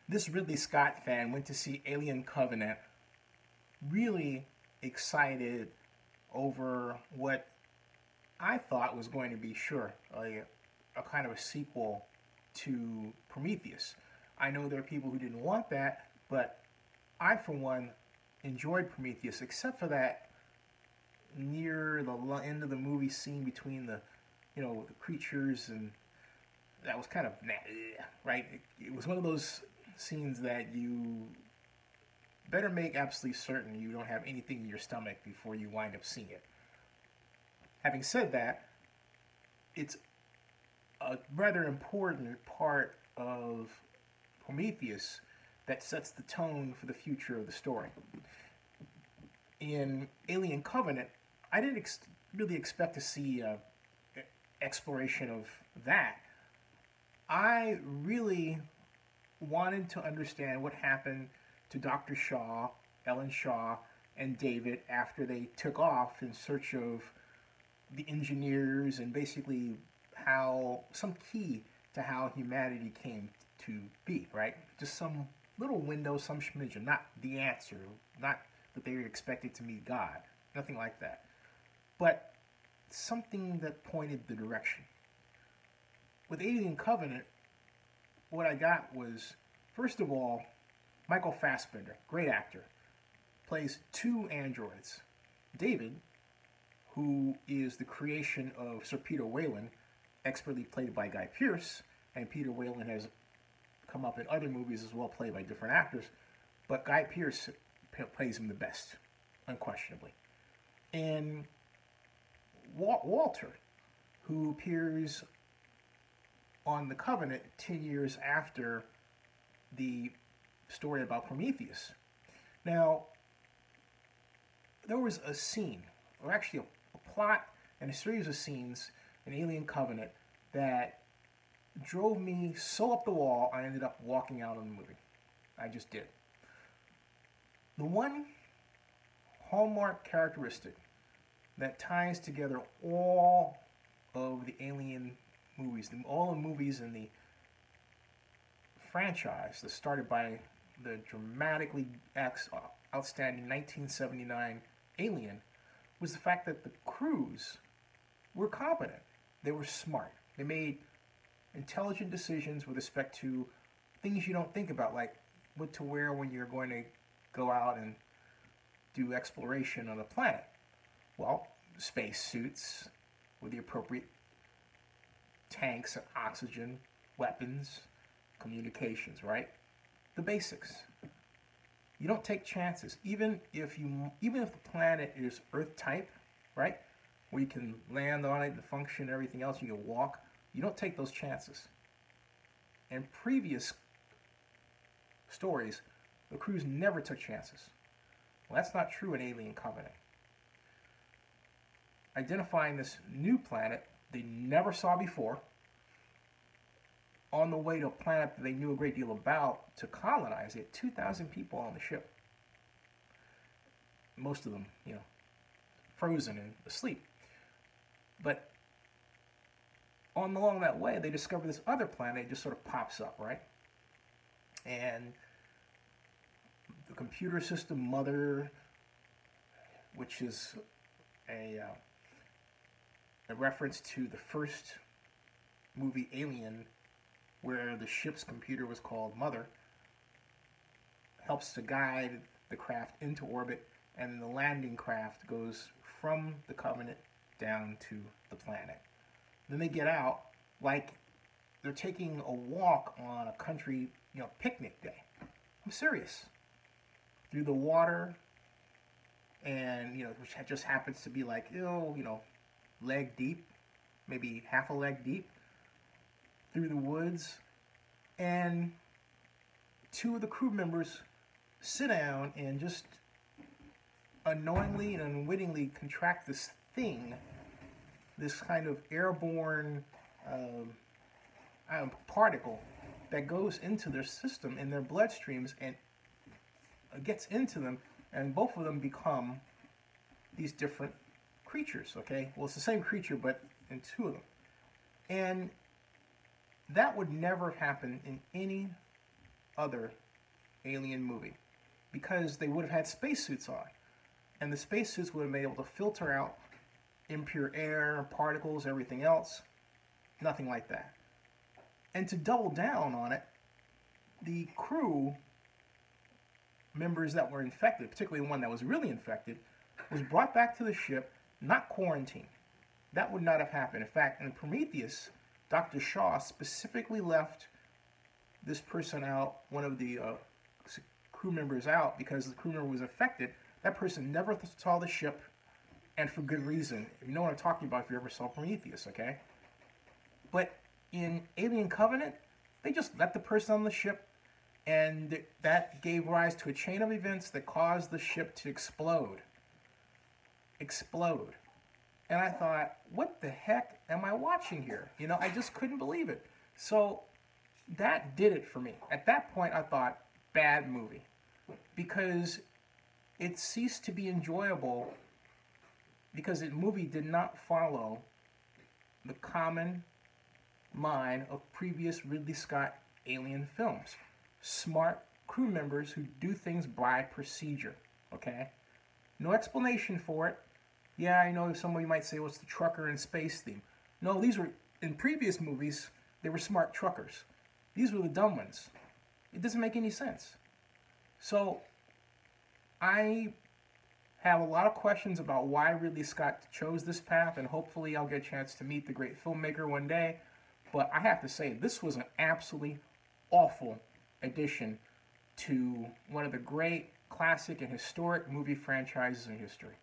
This Ridley Scott fan went to see Alien Covenant really excited over what I thought was going to be, sure, a kind of a sequel to Prometheus. I know there are people who didn't want that, but I, for one, enjoyed Prometheus, except for that near the end of the movie scene between the creatures, and that was kind of right. It was one of those scenes that you better make absolutely certain you don't have anything in your stomach before you wind up seeing it. Having said that, it's a rather important part of Prometheus that sets the tone for the future of the story. In Alien Covenant, I didn't really expect to see exploration of that. I really wanted to understand what happened to Dr. Shaw, Ellen Shaw, and David after they took off in search of the engineers, and basically some key to how humanity came to be, right? Just some little window, some schmidgen, not the answer, not that they were expected to meet God, nothing like that, but something that pointed the direction. With Alien Covenant, what I got was, first of all, Michael Fassbender, great actor, plays two androids. David, who is the creation of Sir Peter Weyland, expertly played by Guy Pearce, and Peter Weyland has come up in other movies as well, played by different actors, but Guy Pearce plays him the best, unquestionably. And Walter, who appears on the Covenant 10 years after the story about Prometheus. Now, there was a scene, or actually a plot and a series of scenes in Alien Covenant that drove me so up the wall, I ended up walking out on the movie. I just did. The one hallmark characteristic that ties together all of the Alien movies, all the movies in the franchise that started by the dramatically outstanding 1979 Alien, was the fact that the crews were competent. They were smart. They made intelligent decisions with respect to things you don't think about, like what to wear when you're going to go out and do exploration on a planet. Well, space suits with the appropriate tanks and oxygen, weapons, communications, right? The basics. You don't take chances, even if the planet is Earth type, right? Where you can land on it and function and everything else, you can walk. You don't take those chances. In previous stories, the crews never took chances. Well, that's not true in Alien Covenant. Identifying this new planet they never saw before, on the way to a planet that they knew a great deal about to colonize it, 2,000 people on the ship. Most of them, frozen and asleep. But along that way, they discover this other planet. It just sort of pops up, right? And the computer system mother, which is a reference to the first movie Alien, where the ship's computer was called Mother, helps to guide the craft into orbit, and the landing craft goes from the Covenant down to the planet. Then they get out like they're taking a walk on a country, picnic day. I'm serious. Through the water, and, which just happens to be like, leg deep, maybe half a leg deep, through the woods, and two of the crew members sit down and just unknowingly and unwittingly contract this thing, this kind of airborne particle that goes into their system, in their bloodstreams, and gets into them, and both of them become these different creatures, okay? Well, it's the same creature, but in two of them. And that would never happen in any other alien movie, because they would have had spacesuits on, and the spacesuits would have been able to filter out impure air, particles, everything else. Nothing like that. And to double down on it, the crew members that were infected, particularly one that was really infected, was brought back to the ship, not quarantined. That would not have happened. In fact, in Prometheus, Dr. Shaw specifically left this person out, one of the crew members out, because the crew member was affected. That person never saw the ship, and for good reason. You know what I'm talking about if you ever saw Prometheus, okay? But in Alien Covenant, they just let the person on the ship, and that gave rise to a chain of events that caused the ship to explode. Explode. And I thought, what the heck am I watching here? You know, I just couldn't believe it. So that did it for me. At that point, I thought, bad movie. Because it ceased to be enjoyable because the movie did not follow the common line of previous Ridley Scott alien films. Smart crew members who do things by procedure, okay? No explanation for it. Yeah, I know somebody might say, what's the trucker and space theme? No, these were, in previous movies, they were smart truckers. These were the dumb ones. It doesn't make any sense. So, I have a lot of questions about why Ridley Scott chose this path, and hopefully I'll get a chance to meet the great filmmaker one day. But I have to say, this was an absolutely awful addition to one of the great classic and historic movie franchises in history.